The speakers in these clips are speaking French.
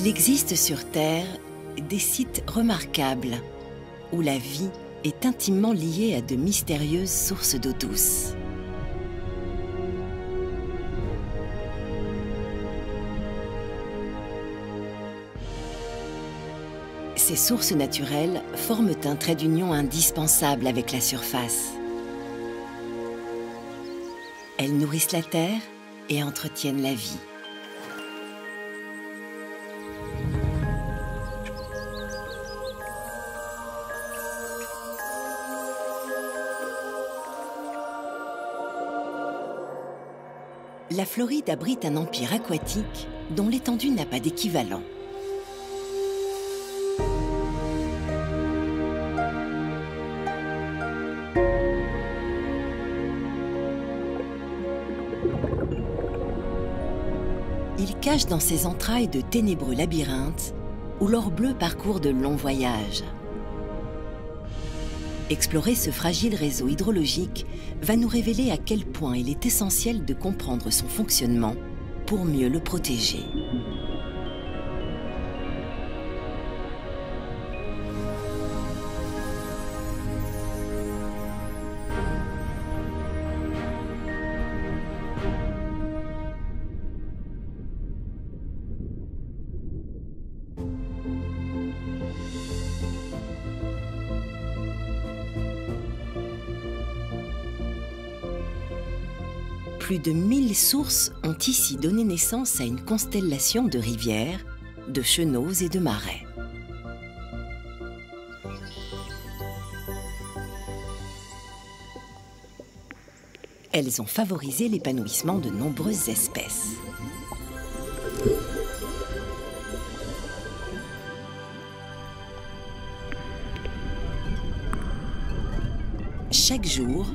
Il existe sur Terre des sites remarquables où la vie est intimement liée à de mystérieuses sources d'eau douce. Ces sources naturelles forment un trait d'union indispensable avec la surface. Elles nourrissent la terre et entretiennent la vie. La Floride abrite un empire aquatique dont l'étendue n'a pas d'équivalent. Il cache dans ses entrailles de ténébreux labyrinthes où l'or bleu parcourt de longs voyages. Explorer ce fragile réseau hydrologique va nous révéler à quel point il est essentiel de comprendre son fonctionnement pour mieux le protéger. Plus de 1000 sources ont ici donné naissance à une constellation de rivières, de chenaux et de marais. Elles ont favorisé l'épanouissement de nombreuses espèces. Chaque jour,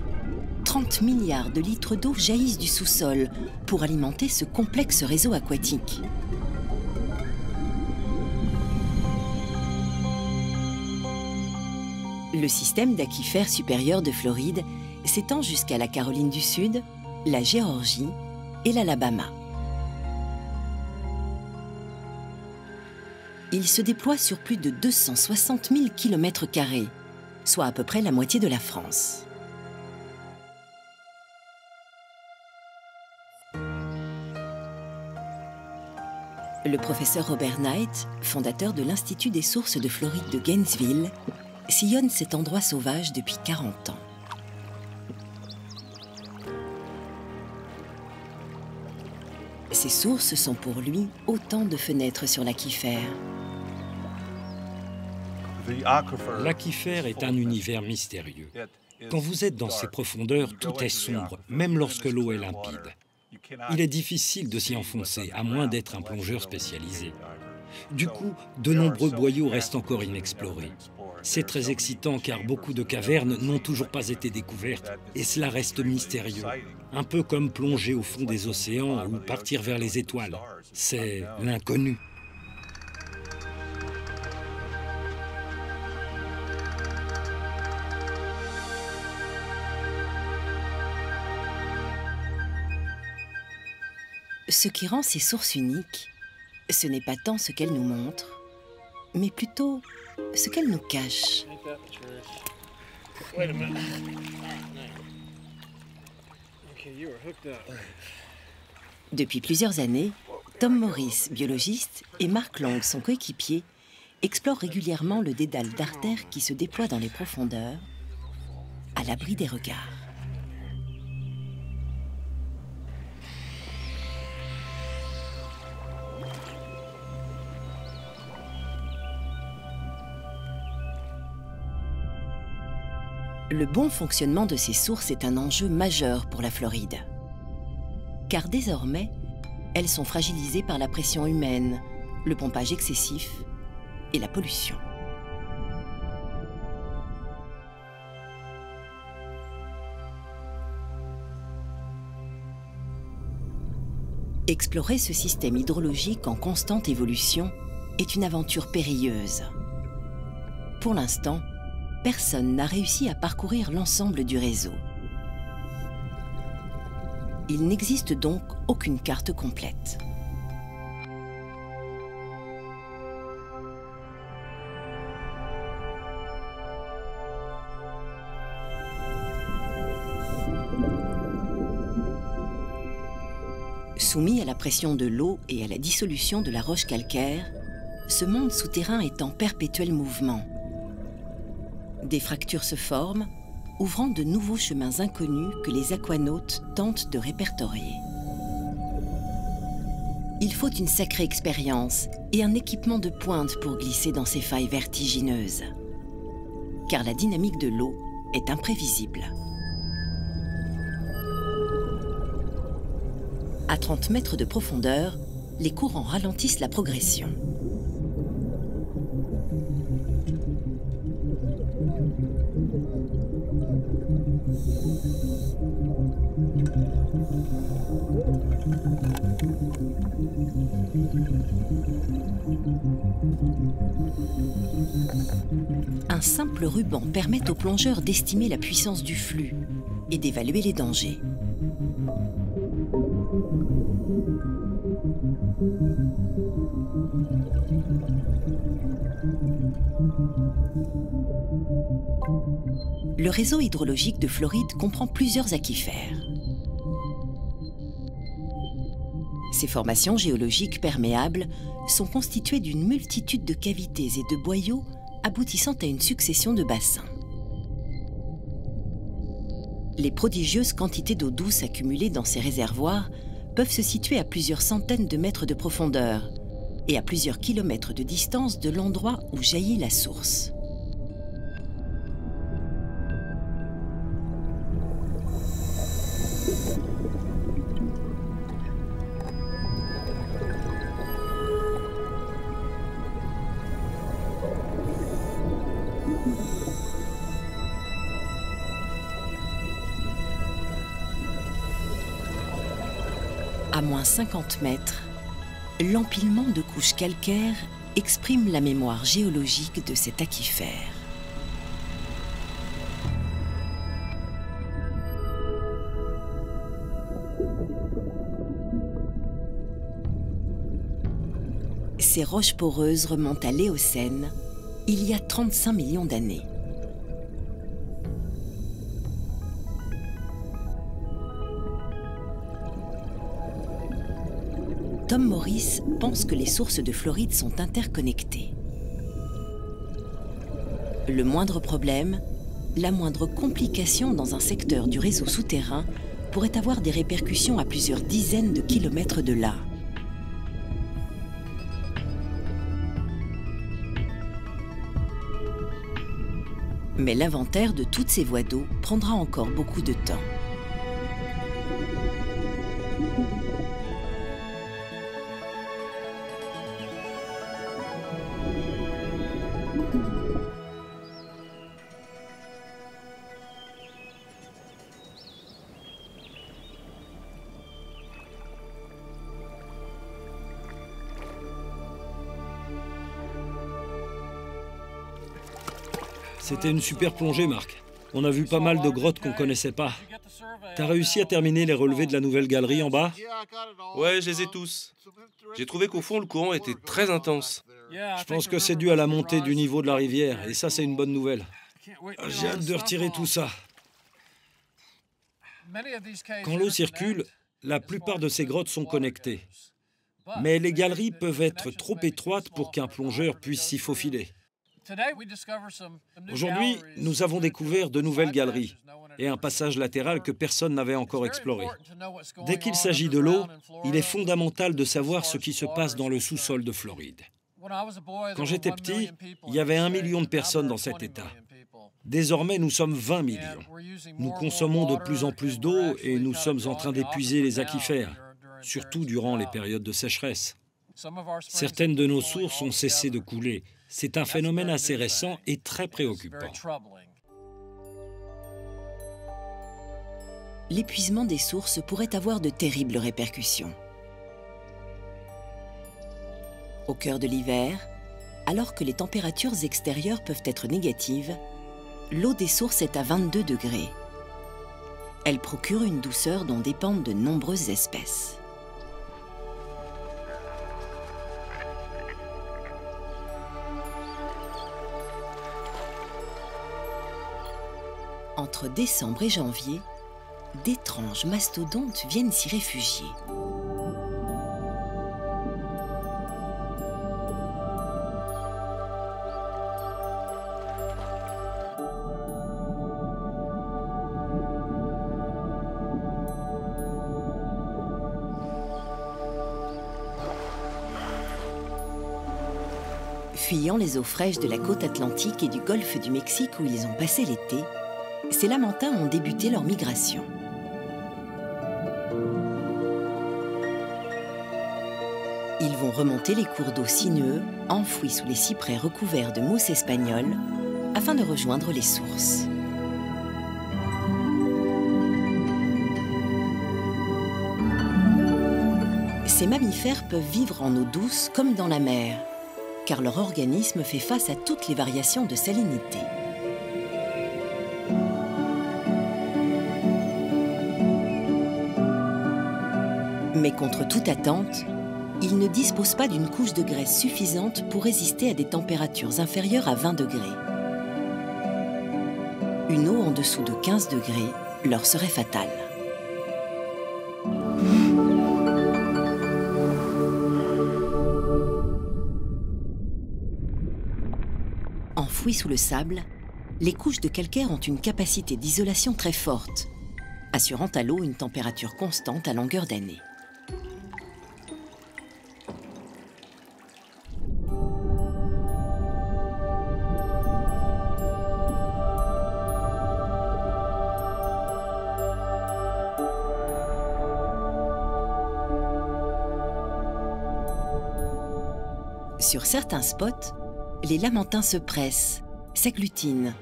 30 milliards de litres d'eau jaillissent du sous-sol pour alimenter ce complexe réseau aquatique. Le système d'aquifères supérieurs de Floride s'étend jusqu'à la Caroline du Sud, la Géorgie et l'Alabama. Il se déploie sur plus de 260 000 km², soit à peu près la moitié de la France. Le professeur Robert Knight, fondateur de l'Institut des sources de Floride de Gainesville, sillonne cet endroit sauvage depuis 40 ans. Ces sources sont pour lui autant de fenêtres sur l'aquifère. L'aquifère est un univers mystérieux. Quand vous êtes dans ses profondeurs, tout est sombre, même lorsque l'eau est limpide. Il est difficile de s'y enfoncer, à moins d'être un plongeur spécialisé. Du coup, de nombreux boyaux restent encore inexplorés. C'est très excitant car beaucoup de cavernes n'ont toujours pas été découvertes et cela reste mystérieux. Un peu comme plonger au fond des océans ou partir vers les étoiles. C'est l'inconnu. Ce qui rend ces sources uniques, ce n'est pas tant ce qu'elles nous montrent, mais plutôt ce qu'elles nous cachent. Depuis plusieurs années, Tom Morris, biologiste, et Mark Long, son coéquipier, explorent régulièrement le dédale d'artères qui se déploie dans les profondeurs, à l'abri des regards. Le bon fonctionnement de ces sources est un enjeu majeur pour la Floride. Car désormais, elles sont fragilisées par la pression humaine, le pompage excessif et la pollution. Explorer ce système hydrologique en constante évolution est une aventure périlleuse. Pour l'instant, personne n'a réussi à parcourir l'ensemble du réseau. Il n'existe donc aucune carte complète. Soumis à la pression de l'eau et à la dissolution de la roche calcaire, ce monde souterrain est en perpétuel mouvement. Des fractures se forment, ouvrant de nouveaux chemins inconnus que les aquanautes tentent de répertorier. Il faut une sacrée expérience et un équipement de pointe pour glisser dans ces failles vertigineuses. Car la dynamique de l'eau est imprévisible. À 30 mètres de profondeur, les courants ralentissent la progression. Un simple ruban permet aux plongeurs d'estimer la puissance du flux et d'évaluer les dangers. Le réseau hydrologique de Floride comprend plusieurs aquifères. Ces formations géologiques perméables sont constituées d'une multitude de cavités et de boyaux aboutissant à une succession de bassins. Les prodigieuses quantités d'eau douce accumulées dans ces réservoirs peuvent se situer à plusieurs centaines de mètres de profondeur et à plusieurs kilomètres de distance de l'endroit où jaillit la source. À moins 50 mètres, l'empilement de couches calcaires exprime la mémoire géologique de cet aquifère. Ces roches poreuses remontent à l'Éocène, il y a 35 millions d'années. Tom Morris pense que les sources de Floride sont interconnectées. Le moindre problème, la moindre complication dans un secteur du réseau souterrain pourrait avoir des répercussions à plusieurs dizaines de kilomètres de là. Mais l'inventaire de toutes ces voies d'eau prendra encore beaucoup de temps. C'était une super plongée, Marc. On a vu pas mal de grottes qu'on connaissait pas. T'as réussi à terminer les relevés de la nouvelle galerie en bas? Ouais, je les ai tous. J'ai trouvé qu'au fond, le courant était très intense. Je pense que c'est dû à la montée du niveau de la rivière, et ça, c'est une bonne nouvelle. J'ai hâte de retirer tout ça. Quand l'eau circule, la plupart de ces grottes sont connectées. Mais les galeries peuvent être trop étroites pour qu'un plongeur puisse s'y faufiler. Aujourd'hui, nous avons découvert de nouvelles galeries et un passage latéral que personne n'avait encore exploré. Dès qu'il s'agit de l'eau, il est fondamental de savoir ce qui se passe dans le sous-sol de Floride. Quand j'étais petit, il y avait 1 million de personnes dans cet État. Désormais, nous sommes 20 millions. Nous consommons de plus en plus d'eau et nous sommes en train d'épuiser les aquifères, surtout durant les périodes de sécheresse. Certaines de nos sources ont cessé de couler. C'est un phénomène assez récent et très préoccupant. L'épuisement des sources pourrait avoir de terribles répercussions. Au cœur de l'hiver, alors que les températures extérieures peuvent être négatives, l'eau des sources est à 22 degrés. Elle procure une douceur dont dépendent de nombreuses espèces. Entre décembre et janvier, d'étranges mastodontes viennent s'y réfugier. Fuyant les eaux fraîches de la côte atlantique et du golfe du Mexique où ils ont passé l'été, ces lamantins ont débuté leur migration. Ils vont remonter les cours d'eau sinueux, enfouis sous les cyprès recouverts de mousse espagnole, afin de rejoindre les sources. Ces mammifères peuvent vivre en eau douce comme dans la mer, car leur organisme fait face à toutes les variations de salinité. Mais contre toute attente, ils ne disposent pas d'une couche de graisse suffisante pour résister à des températures inférieures à 20 degrés. Une eau en dessous de 15 degrés leur serait fatale. Enfouies sous le sable, les couches de calcaire ont une capacité d'isolation très forte, assurant à l'eau une température constante à longueur d'année. Sur certains spots, les lamantins se pressent, s'agglutinent,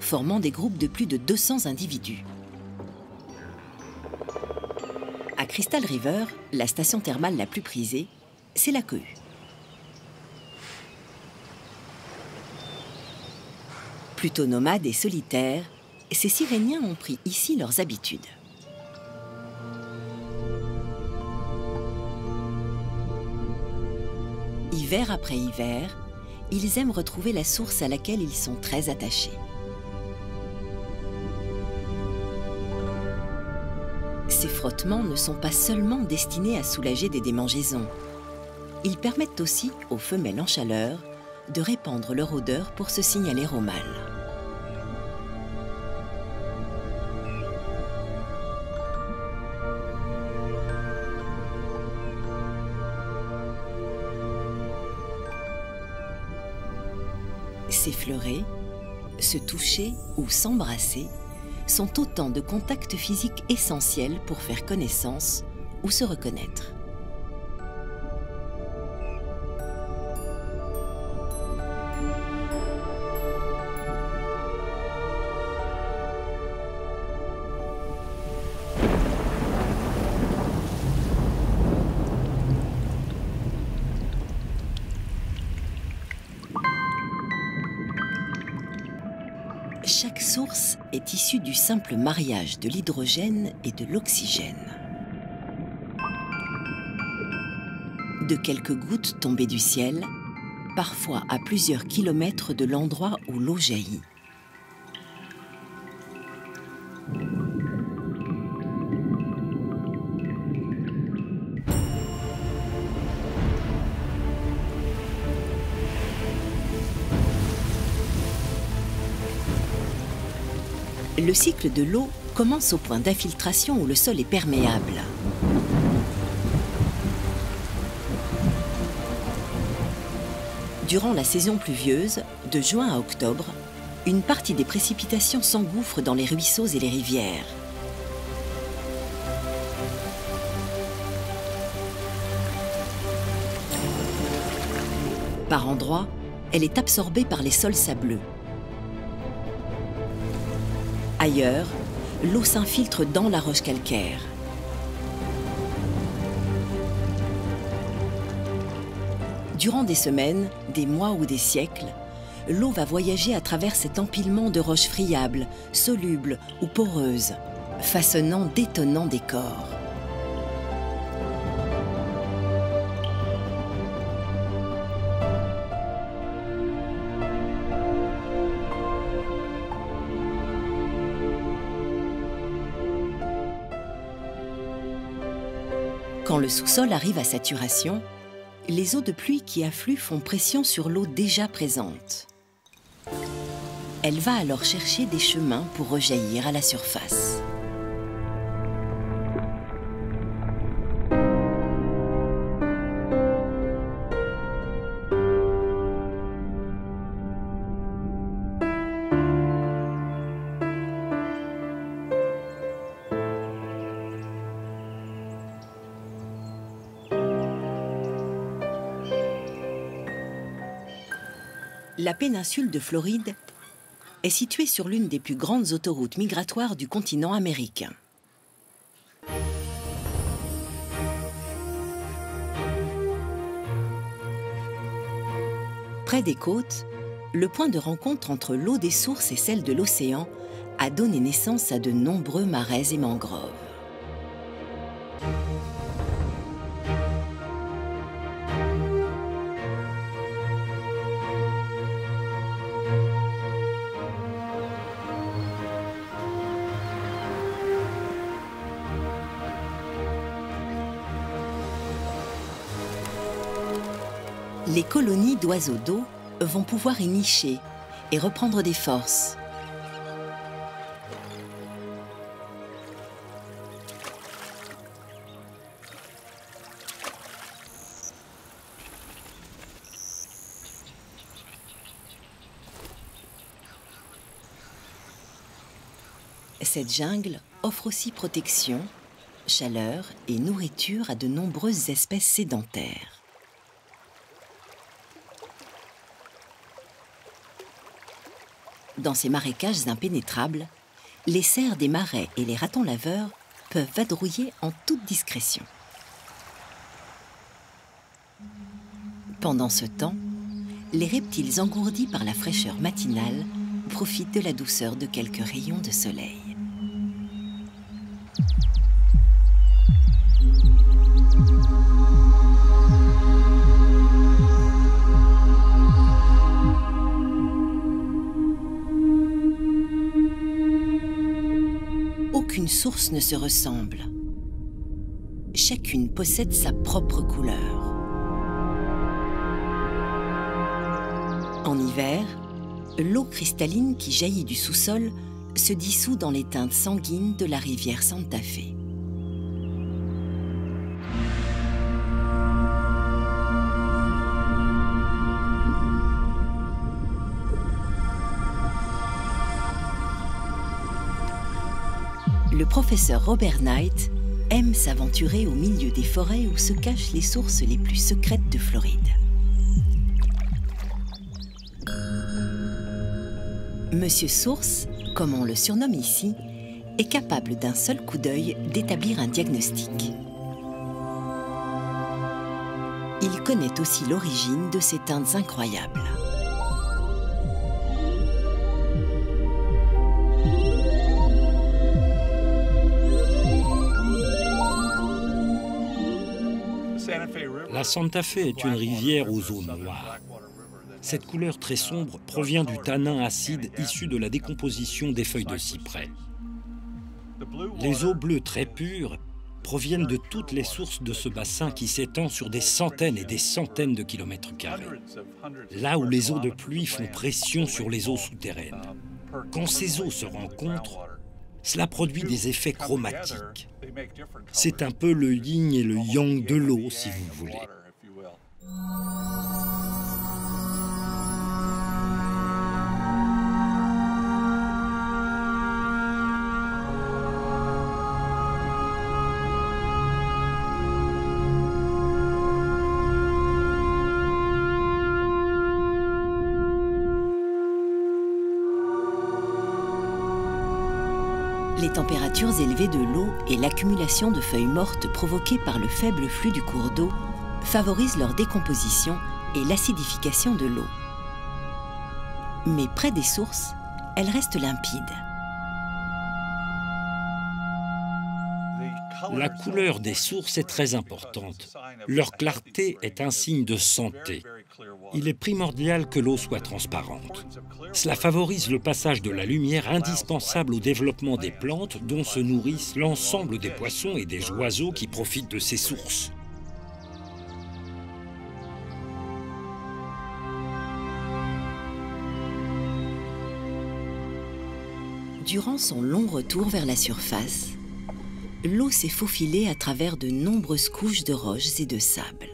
formant des groupes de plus de 200 individus. À Crystal River, la station thermale la plus prisée, c'est la cohue. Plutôt nomades et solitaires, ces Siréniens ont pris ici leurs habitudes. Hiver après hiver, ils aiment retrouver la source à laquelle ils sont très attachés. Ces frottements ne sont pas seulement destinés à soulager des démangeaisons. Ils permettent aussi aux femelles en chaleur de répandre leur odeur pour se signaler aux mâles. S'effleurer, se toucher ou s'embrasser sont autant de contacts physiques essentiels pour faire connaissance ou se reconnaître. Chaque source est issue du simple mariage de l'hydrogène et de l'oxygène. De quelques gouttes tombées du ciel, parfois à plusieurs kilomètres de l'endroit où l'eau jaillit. Le cycle de l'eau commence au point d'infiltration où le sol est perméable. Durant la saison pluvieuse, de juin à octobre, une partie des précipitations s'engouffre dans les ruisseaux et les rivières. Par endroits, elle est absorbée par les sols sableux. Ailleurs, l'eau s'infiltre dans la roche calcaire. Durant des semaines, des mois ou des siècles, l'eau va voyager à travers cet empilement de roches friables, solubles ou poreuses, façonnant d'étonnants décors. Quand le sous-sol arrive à saturation, les eaux de pluie qui affluent font pression sur l'eau déjà présente. Elle va alors chercher des chemins pour rejaillir à la surface. La péninsule de Floride est située sur l'une des plus grandes autoroutes migratoires du continent américain. Près des côtes, le point de rencontre entre l'eau des sources et celle de l'océan a donné naissance à de nombreux marais et mangroves. Les colonies d'oiseaux d'eau vont pouvoir y nicher et reprendre des forces. Cette jungle offre aussi protection, chaleur et nourriture à de nombreuses espèces sédentaires. Dans ces marécages impénétrables, les cerfs des marais et les ratons laveurs peuvent vadrouiller en toute discrétion. Pendant ce temps, les reptiles engourdis par la fraîcheur matinale profitent de la douceur de quelques rayons de soleil. Aucune source ne se ressemble. Chacune possède sa propre couleur. En hiver, l'eau cristalline qui jaillit du sous-sol se dissout dans les teintes sanguines de la rivière Santa Fe. Le professeur Robert Knight aime s'aventurer au milieu des forêts où se cachent les sources les plus secrètes de Floride. Monsieur Source, comme on le surnomme ici, est capable d'un seul coup d'œil d'établir un diagnostic. Il connaît aussi l'origine de ces teintes incroyables. La Santa Fe est une rivière aux eaux noires. Cette couleur très sombre provient du tanin acide issu de la décomposition des feuilles de cyprès. Les eaux bleues très pures proviennent de toutes les sources de ce bassin qui s'étend sur des centaines et des centaines de kilomètres carrés. Là où les eaux de pluie font pression sur les eaux souterraines. Quand ces eaux se rencontrent, cela produit des effets chromatiques. C'est un peu le yin et le yang de l'eau, si vous voulez. Les températures élevées de l'eau et l'accumulation de feuilles mortes provoquées par le faible flux du cours d'eau favorisent leur décomposition et l'acidification de l'eau. Mais près des sources, elle reste limpide. La couleur des sources est très importante. Leur clarté est un signe de santé. Il est primordial que l'eau soit transparente. Cela favorise le passage de la lumière indispensable au développement des plantes dont se nourrissent l'ensemble des poissons et des oiseaux qui profitent de ces sources. Durant son long retour vers la surface, l'eau s'est faufilée à travers de nombreuses couches de roches et de sable.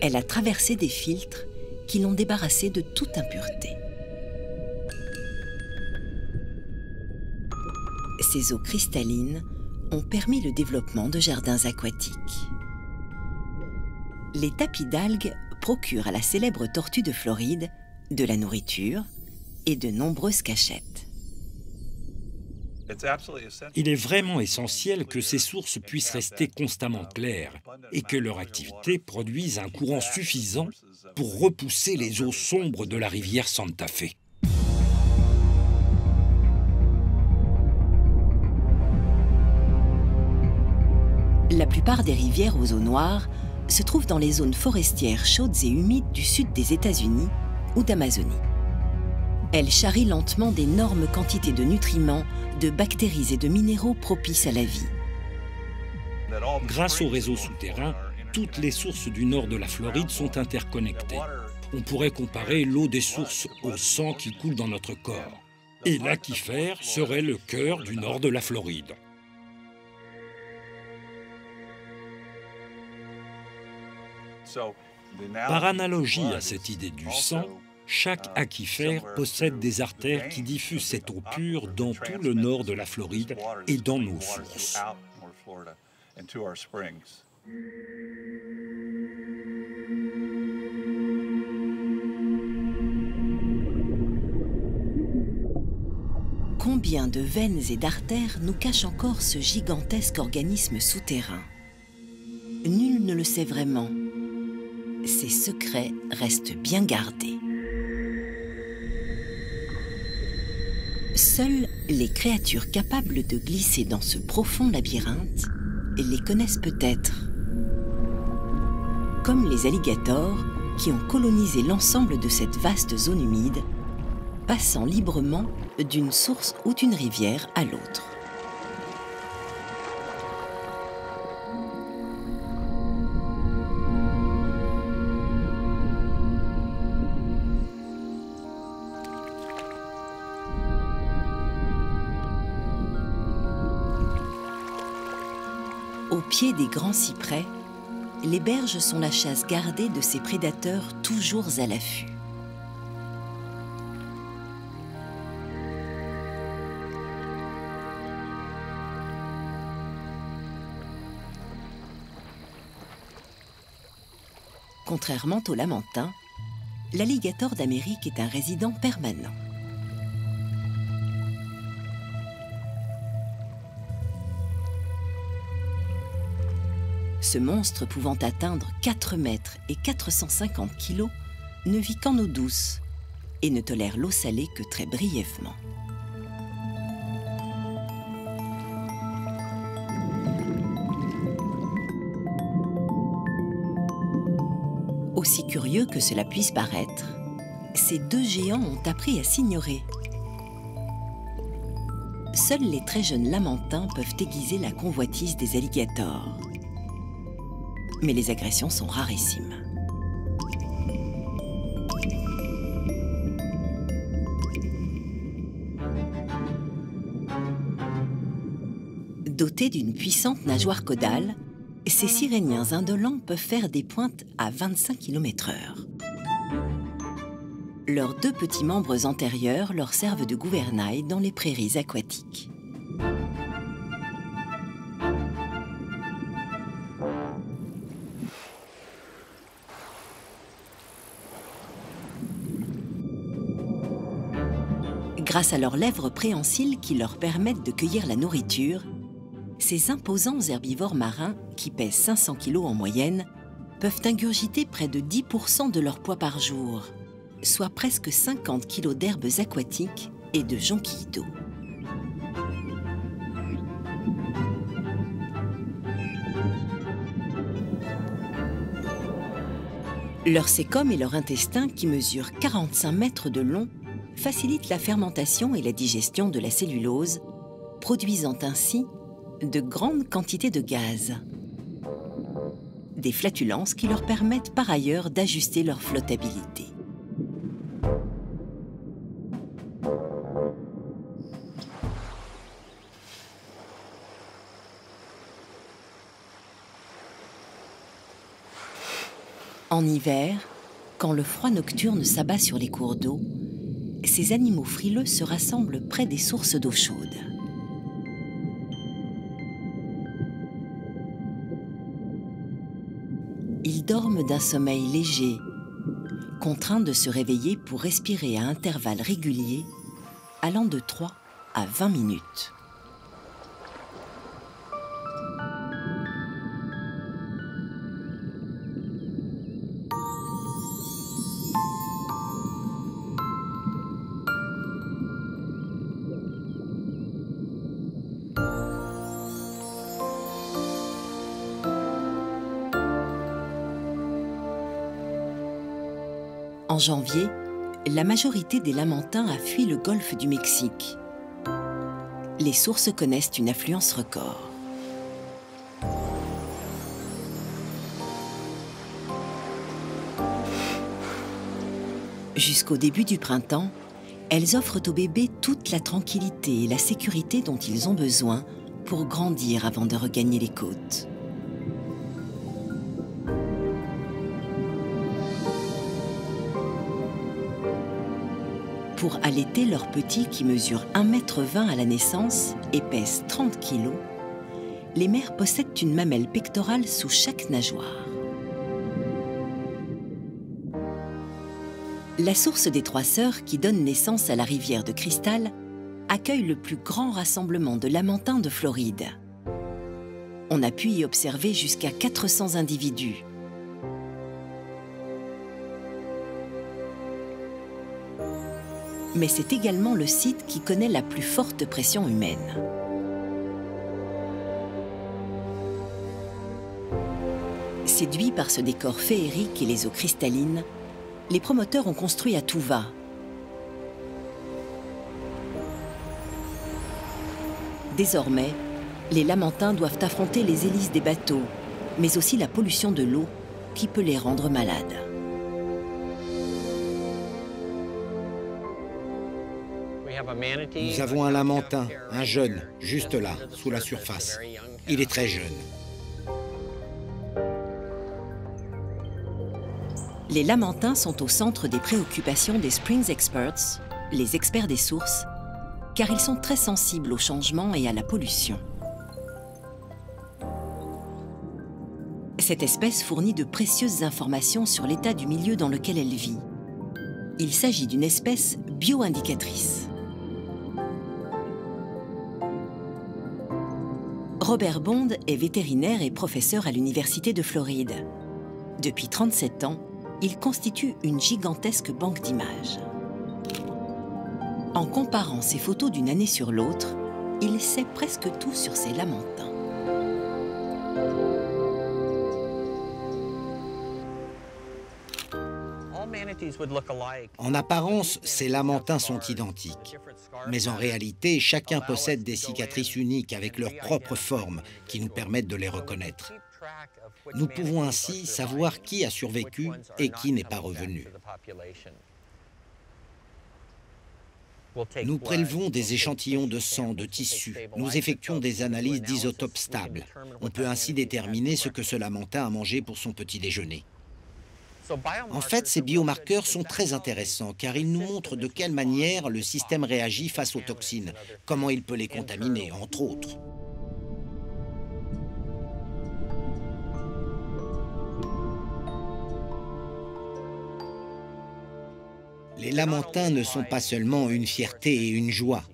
Elle a traversé des filtres qui l'ont débarrassée de toute impureté. Ces eaux cristallines ont permis le développement de jardins aquatiques. Les tapis d'algues procure à la célèbre tortue de Floride de la nourriture et de nombreuses cachettes. Il est vraiment essentiel que ces sources puissent rester constamment claires et que leur activité produise un courant suffisant pour repousser les eaux sombres de la rivière Santa Fe. La plupart des rivières aux eaux noires se trouvent dans les zones forestières chaudes et humides du sud des États-Unis ou d'Amazonie. Elles charrient lentement d'énormes quantités de nutriments, de bactéries et de minéraux propices à la vie. Grâce au réseau souterrain, toutes les sources du nord de la Floride sont interconnectées. On pourrait comparer l'eau des sources au sang qui coule dans notre corps. Et l'aquifère serait le cœur du nord de la Floride. Par analogie à cette idée du sang, chaque aquifère possède des artères qui diffusent cette eau pure dans tout le nord de la Floride et dans nos sources. Combien de veines et d'artères nous cache encore ce gigantesque organisme souterrain? Nul ne le sait vraiment. Ses secrets restent bien gardés. Seules les créatures capables de glisser dans ce profond labyrinthe les connaissent peut-être. Comme les alligators qui ont colonisé l'ensemble de cette vaste zone humide, passant librement d'une source ou d'une rivière à l'autre. Au pied des grands cyprès, les berges sont la chasse gardée de ces prédateurs toujours à l'affût. Contrairement au lamantin, l'alligator d'Amérique est un résident permanent. Ce monstre pouvant atteindre 4 mètres et 450 kilos ne vit qu'en eau douce et ne tolère l'eau salée que très brièvement. Aussi curieux que cela puisse paraître, ces deux géants ont appris à s'ignorer. Seuls les très jeunes lamantins peuvent aiguiser la convoitise des alligators. Mais les agressions sont rarissimes. Dotés d'une puissante nageoire caudale, ces siréniens indolents peuvent faire des pointes à 25 km/h. Leurs deux petits membres antérieurs leur servent de gouvernail dans les prairies aquatiques. Grâce à leurs lèvres préhensiles qui leur permettent de cueillir la nourriture, ces imposants herbivores marins, qui pèsent 500 kg en moyenne, peuvent ingurgiter près de 10% de leur poids par jour, soit presque 50 kg d'herbes aquatiques et de jonquilles d'eau. Leur sécom et leur intestin, qui mesurent 45 mètres de long, facilitent la fermentation et la digestion de la cellulose, produisant ainsi de grandes quantités de gaz. Des flatulences qui leur permettent par ailleurs d'ajuster leur flottabilité. En hiver, quand le froid nocturne s'abat sur les cours d'eau, ces animaux frileux se rassemblent près des sources d'eau chaude. Ils dorment d'un sommeil léger contraints de se réveiller pour respirer à intervalles réguliers, allant de 3 à 20 minutes. En janvier, la majorité des lamantins a fui le golfe du Mexique. Les sources connaissent une affluence record. Jusqu'au début du printemps, elles offrent aux bébés toute la tranquillité et la sécurité dont ils ont besoin pour grandir avant de regagner les côtes. Pour allaiter leurs petits qui mesurent 1,20 m à la naissance et pèsent 30 kg, les mères possèdent une mamelle pectorale sous chaque nageoire. La source des Trois Sœurs, qui donne naissance à la rivière de Cristal, accueille le plus grand rassemblement de lamantins de Floride. On a pu y observer jusqu'à 400 individus. Mais c'est également le site qui connaît la plus forte pression humaine. Séduits par ce décor féerique et les eaux cristallines, les promoteurs ont construit à tout va. Désormais, les lamantins doivent affronter les hélices des bateaux, mais aussi la pollution de l'eau qui peut les rendre malades. Nous avons un lamantin, un jeune, juste là, sous la surface. Il est très jeune. Les lamantins sont au centre des préoccupations des Springs Experts, les experts des sources, car ils sont très sensibles au changement et à la pollution. Cette espèce fournit de précieuses informations sur l'état du milieu dans lequel elle vit. Il s'agit d'une espèce bio-indicatrice. Robert Bond est vétérinaire et professeur à l'Université de Floride. Depuis 37 ans, il constitue une gigantesque banque d'images. En comparant ces photos d'une année sur l'autre, il sait presque tout sur ces lamantins. En apparence, ces lamantins sont identiques. Mais en réalité, chacun possède des cicatrices uniques avec leur propre forme qui nous permettent de les reconnaître. Nous pouvons ainsi savoir qui a survécu et qui n'est pas revenu. Nous prélevons des échantillons de sang, de tissu. Nous effectuons des analyses d'isotopes stables. On peut ainsi déterminer ce que ce lamantin a mangé pour son petit déjeuner. En fait, ces biomarqueurs sont très intéressants car ils nous montrent de quelle manière le système réagit face aux toxines, comment il peut les contaminer, entre autres. Les lamantins ne sont pas seulement une fierté et une joie.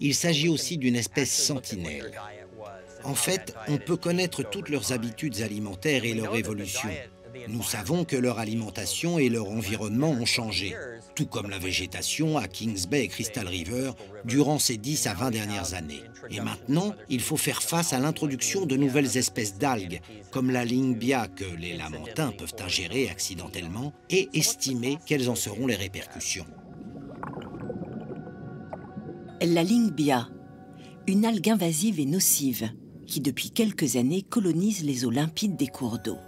Il s'agit aussi d'une espèce sentinelle. En fait, on peut connaître toutes leurs habitudes alimentaires et leur évolution. Nous savons que leur alimentation et leur environnement ont changé, tout comme la végétation à Kings Bay et Crystal River durant ces 10 à 20 dernières années. Et maintenant, il faut faire face à l'introduction de nouvelles espèces d'algues, comme la Lyngbya que les lamantins peuvent ingérer accidentellement, et estimer quelles en seront les répercussions. La Lyngbya, une algue invasive et nocive, qui depuis quelques années colonise les eaux limpides des cours d'eau.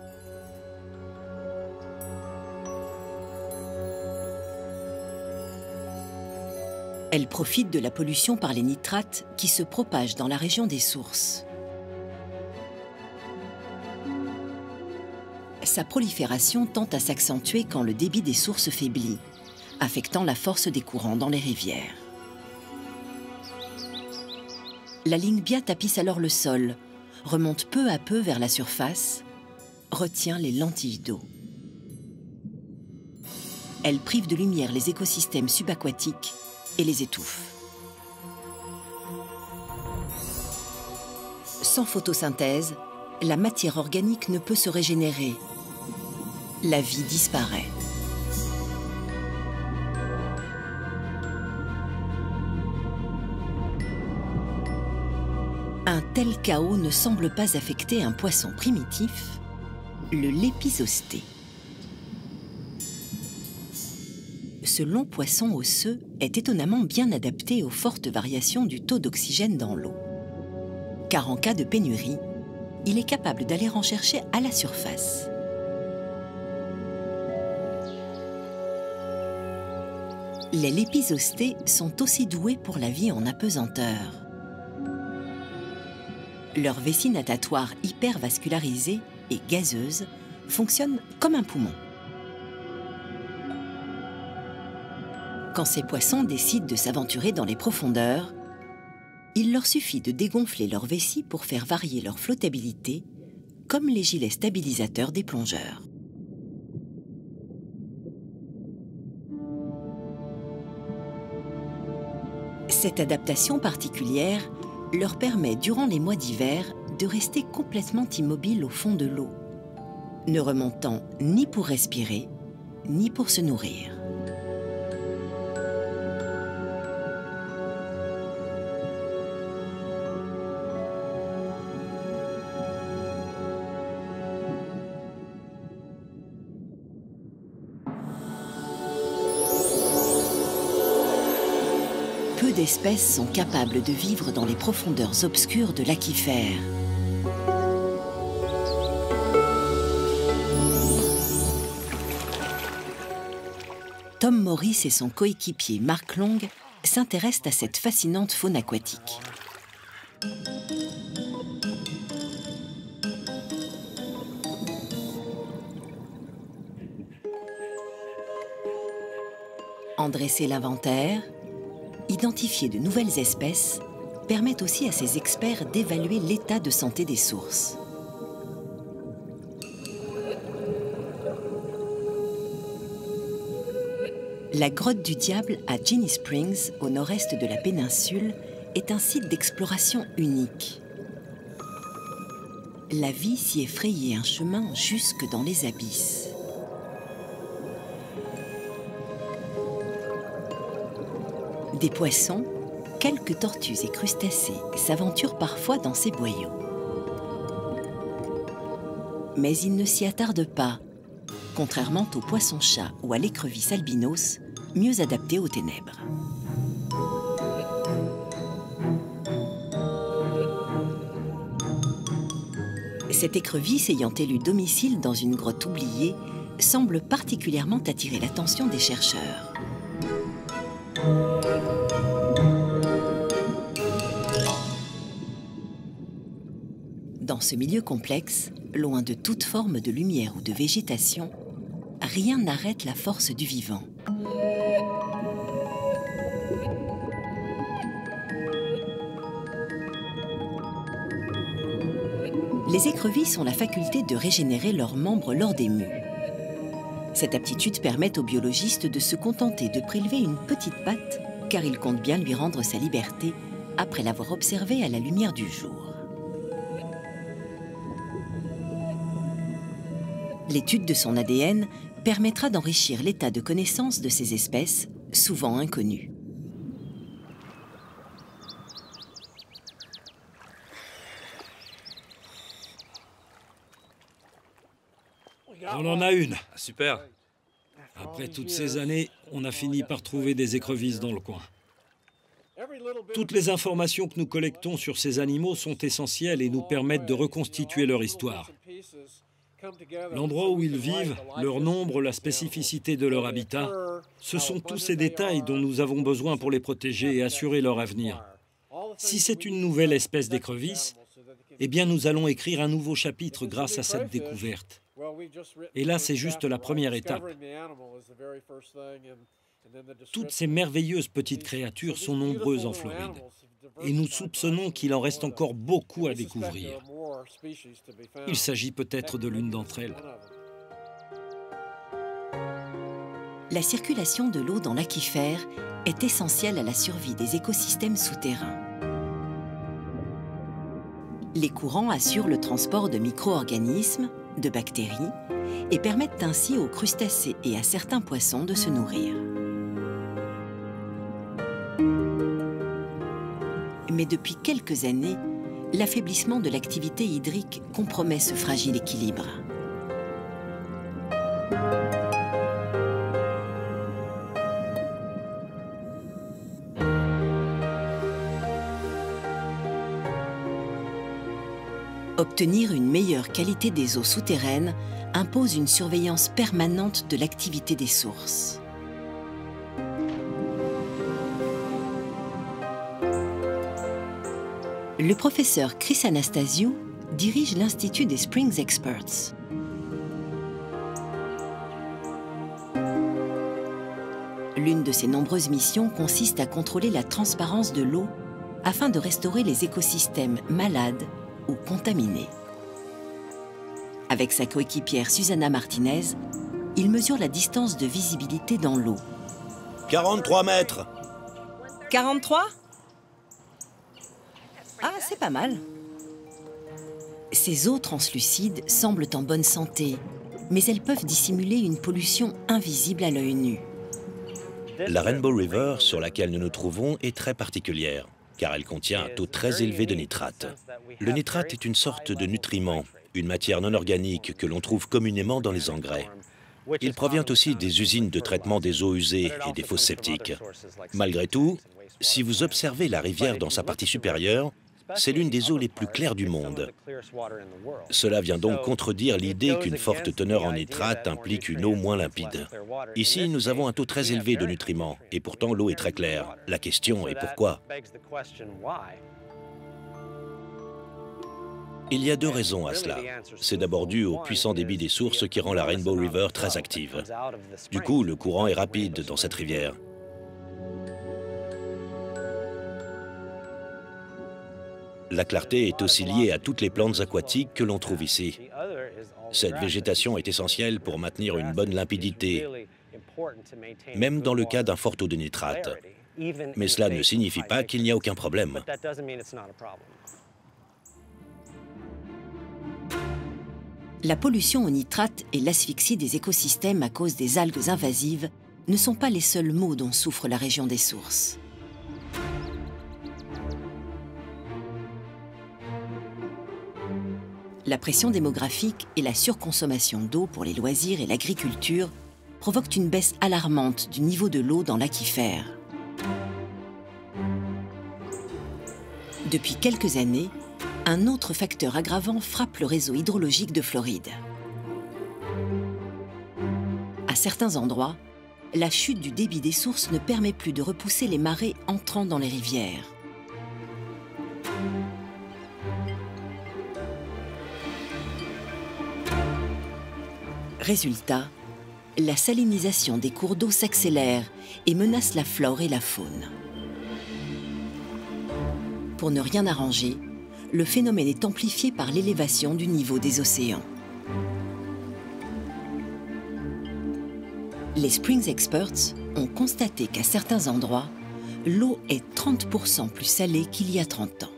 Elle profite de la pollution par les nitrates qui se propagent dans la région des sources. Sa prolifération tend à s'accentuer quand le débit des sources faiblit, affectant la force des courants dans les rivières. La Lyngbya tapisse alors le sol, remonte peu à peu vers la surface, retient les lentilles d'eau. Elles privent de lumière les écosystèmes subaquatiques et les étouffent. Sans photosynthèse, la matière organique ne peut se régénérer. La vie disparaît. Un tel chaos ne semble pas affecter un poisson primitif, le lépisosté. Ce long poisson osseux est étonnamment bien adapté aux fortes variations du taux d'oxygène dans l'eau. Car en cas de pénurie, il est capable d'aller en chercher à la surface. Les lépisostés sont aussi doués pour la vie en apesanteur. Leur vessie natatoire hypervascularisée et gazeuse fonctionne comme un poumon. Quand ces poissons décident de s'aventurer dans les profondeurs, il leur suffit de dégonfler leur vessie pour faire varier leur flottabilité, comme les gilets stabilisateurs des plongeurs. Cette adaptation particulière leur permet, durant les mois d'hiver, de rester complètement immobiles au fond de l'eau, ne remontant ni pour respirer, ni pour se nourrir. Peu d'espèces sont capables de vivre dans les profondeurs obscures de l'aquifère. Tom Morris et son coéquipier Mark Long s'intéressent à cette fascinante faune aquatique. En dresser l'inventaire, identifier de nouvelles espèces permet aussi à ces experts d'évaluer l'état de santé des sources. La grotte du Diable à Ginnie Springs, au nord-est de la péninsule, est un site d'exploration unique. La vie s'y est frayé un chemin jusque dans les abysses. Des poissons, quelques tortues et crustacés s'aventurent parfois dans ces boyaux. Mais ils ne s'y attardent pas, contrairement aux poissons-chats ou à l'écrevisse albinos, mieux adaptés aux ténèbres. Cette écrevisse ayant élu domicile dans une grotte oubliée semble particulièrement attirer l'attention des chercheurs. Dans ce milieu complexe, loin de toute forme de lumière ou de végétation, rien n'arrête la force du vivant. Les écrevisses ont la faculté de régénérer leurs membres lors des mues. Cette aptitude permet au biologiste de se contenter de prélever une petite patte, car il compte bien lui rendre sa liberté après l'avoir observée à la lumière du jour. L'étude de son ADN permettra d'enrichir l'état de connaissance de ces espèces, souvent inconnues. On en a une. Super. Après toutes ces années, on a fini par trouver des écrevisses dans le coin. Toutes les informations que nous collectons sur ces animaux sont essentielles et nous permettent de reconstituer leur histoire. L'endroit où ils vivent, leur nombre, la spécificité de leur habitat, ce sont tous ces détails dont nous avons besoin pour les protéger et assurer leur avenir. Si c'est une nouvelle espèce d'écrevisse, eh bien nous allons écrire un nouveau chapitre grâce à cette découverte. Et là, c'est juste la première étape. Toutes ces merveilleuses petites créatures sont nombreuses en Floride. Et nous soupçonnons qu'il en reste encore beaucoup à découvrir. Il s'agit peut-être de l'une d'entre elles. La circulation de l'eau dans l'aquifère est essentielle à la survie des écosystèmes souterrains. Les courants assurent le transport de micro-organismes, de bactéries, et permettent ainsi aux crustacés et à certains poissons de se nourrir. Mais depuis quelques années, l'affaiblissement de l'activité hydrique compromet ce fragile équilibre. Obtenir une meilleure qualité des eaux souterraines impose une surveillance permanente de l'activité des sources. Le professeur Chris Anastasiou dirige l'Institut des Springs Experts. L'une de ses nombreuses missions consiste à contrôler la transparence de l'eau afin de restaurer les écosystèmes malades ou contaminés. Avec sa coéquipière Susana Martinez, il mesure la distance de visibilité dans l'eau. 43 mètres. 43 ? Ah, c'est pas mal. Ces eaux translucides semblent en bonne santé, mais elles peuvent dissimuler une pollution invisible à l'œil nu. La Rainbow River, sur laquelle nous nous trouvons, est très particulière, car elle contient un taux très élevé de nitrate. Le nitrate est une sorte de nutriment, une matière non organique que l'on trouve communément dans les engrais. Il provient aussi des usines de traitement des eaux usées et des fosses septiques. Malgré tout, si vous observez la rivière dans sa partie supérieure, c'est l'une des eaux les plus claires du monde. Cela vient donc contredire l'idée qu'une forte teneur en nitrate implique une eau moins limpide. Ici, nous avons un taux très élevé de nutriments, et pourtant l'eau est très claire. La question est pourquoi ? Il y a deux raisons à cela. C'est d'abord dû au puissant débit des sources qui rend la Rainbow River très active. Du coup, le courant est rapide dans cette rivière. La clarté est aussi liée à toutes les plantes aquatiques que l'on trouve ici. Cette végétation est essentielle pour maintenir une bonne limpidité, même dans le cas d'un fort taux de nitrate. Mais cela ne signifie pas qu'il n'y a aucun problème. La pollution au nitrate et l'asphyxie des écosystèmes à cause des algues invasives ne sont pas les seuls maux dont souffre la région des sources. La pression démographique et la surconsommation d'eau pour les loisirs et l'agriculture provoquent une baisse alarmante du niveau de l'eau dans l'aquifère. Depuis quelques années, un autre facteur aggravant frappe le réseau hydrologique de Floride. À certains endroits, la chute du débit des sources ne permet plus de repousser les marées entrant dans les rivières. Résultat, la salinisation des cours d'eau s'accélère et menace la flore et la faune. Pour ne rien arranger, le phénomène est amplifié par l'élévation du niveau des océans. Les Springs Experts ont constaté qu'à certains endroits, l'eau est 30% plus salée qu'il y a 30 ans.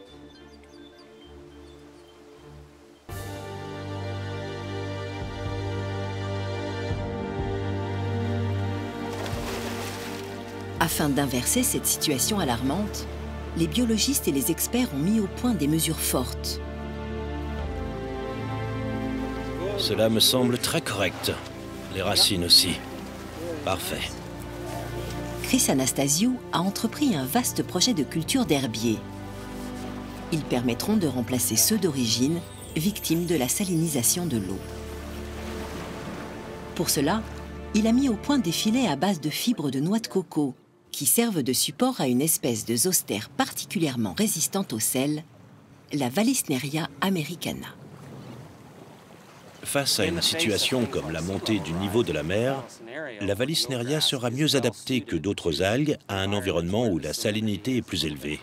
Afin d'inverser cette situation alarmante, les biologistes et les experts ont mis au point des mesures fortes. Cela me semble très correct. Les racines aussi. Parfait. Chris Anastasiou a entrepris un vaste projet de culture d'herbiers. Ils permettront de remplacer ceux d'origine, victimes de la salinisation de l'eau. Pour cela, il a mis au point des filets à base de fibres de noix de coco, qui servent de support à une espèce de zoster particulièrement résistante au sel, la Vallisneria americana. Face à une situation comme la montée du niveau de la mer, la Vallisneria sera mieux adaptée que d'autres algues à un environnement où la salinité est plus élevée.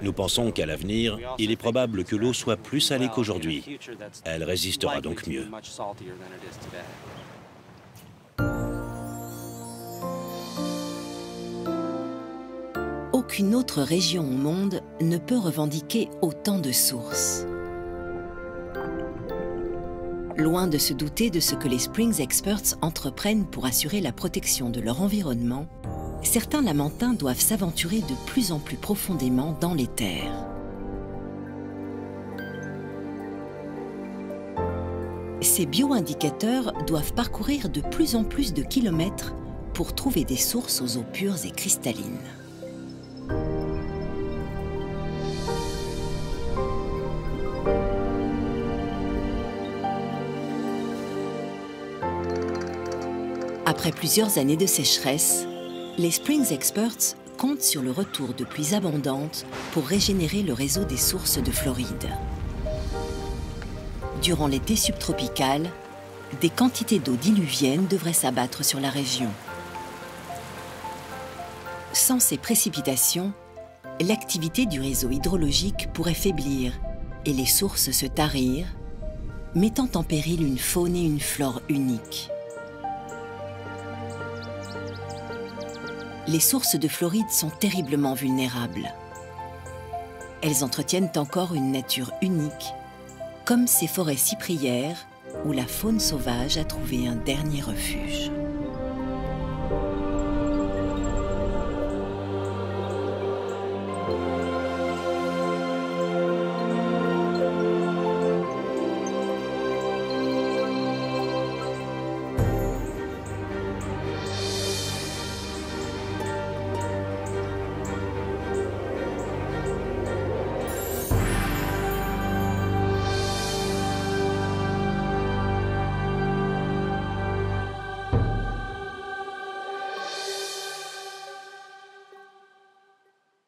Nous pensons qu'à l'avenir, il est probable que l'eau soit plus salée qu'aujourd'hui. Elle résistera donc mieux. Aucune autre région au monde ne peut revendiquer autant de sources. Loin de se douter de ce que les Springs Experts entreprennent pour assurer la protection de leur environnement, certains lamentins doivent s'aventurer de plus en plus profondément dans les terres. Ces bioindicateurs doivent parcourir de plus en plus de kilomètres pour trouver des sources aux eaux pures et cristallines. Après plusieurs années de sécheresse, les Springs Experts comptent sur le retour de pluies abondantes pour régénérer le réseau des sources de Floride. Durant l'été subtropical, des quantités d'eau diluvienne devraient s'abattre sur la région. Sans ces précipitations, l'activité du réseau hydrologique pourrait faiblir et les sources se tarir, mettant en péril une faune et une flore uniques. Les sources de Floride sont terriblement vulnérables. Elles entretiennent encore une nature unique, comme ces forêts cyprières où la faune sauvage a trouvé un dernier refuge.